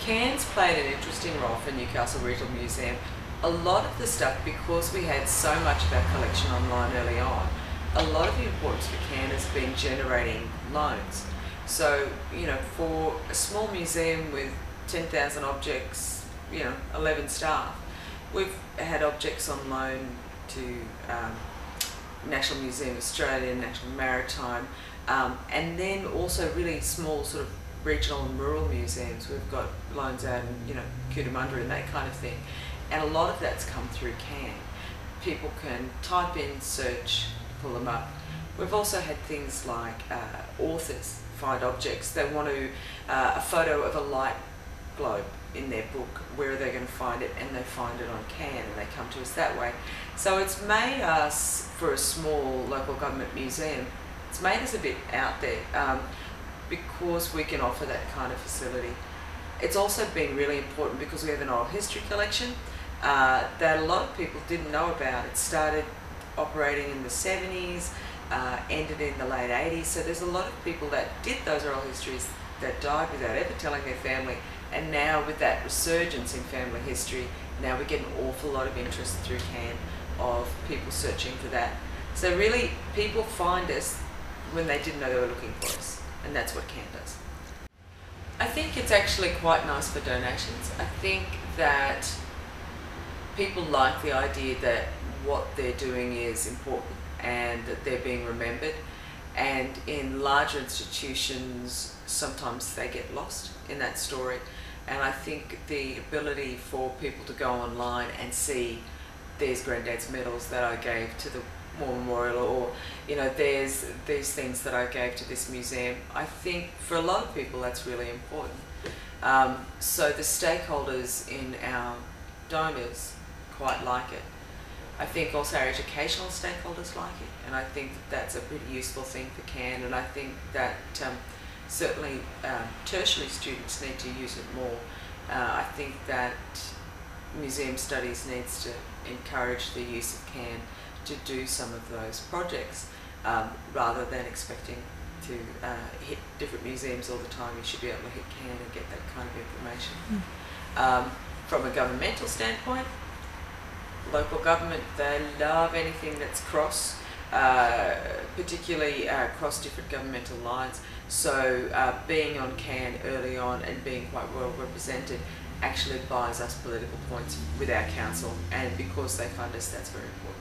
Cairns played an interesting role for Newcastle Regional Museum. A lot of the stuff, because we had so much of our collection online early on, a lot of the importance for Cairns has been generating loans. So, you know, for a small museum with 10,000 objects, 11 staff, we've had objects on loan to National Museum Australia, National Maritime, and then also really small sort of regional and rural museums. We've got loans out in, Cootamundra and that kind of thing. And a lot of that's come through CAN. People can type in, search, pull them up. We've also had things like authors find objects. They want a photo of a light globe in their book. Where are they going to find it? And they find it on CAN and they come to us that way. So it's made us, for a small local government museum, it's made us a bit out there because we can offer that kind of facility. It's also been really important because we have an oral history collection that a lot of people didn't know about. It started operating in the 70s, ended in the late 80s, so there's a lot of people that did those oral histories that died without ever telling their family, and now with that resurgence in family history, now we get an awful lot of interest through CAN of people searching for that. So really, people find us when they didn't know they were looking for us, and that's what CAN does. I think it's actually quite nice for donations. I think that people like the idea that what they're doing is important and that they're being remembered, and in larger institutions sometimes they get lost in that story, and I think the ability for people to go online and see there's Granddad's medals that I gave to the War Memorial, or there's these things that I gave to this museum, I think for a lot of people that's really important. So the stakeholders in our donors quite like it. I think also our educational stakeholders like it, and I think that that's a pretty useful thing for CAN, and I think that certainly tertiary students need to use it more. I think that museum studies needs to encourage the use of CAN to do some of those projects rather than expecting to hit different museums all the time. You should be able to hit CAN and get that kind of information. From a governmental standpoint, local government, they love anything that's cross, particularly across different governmental lines. So being on CAN early on and being quite well represented actually buys us political points with our council, and because they fund us, that's very important.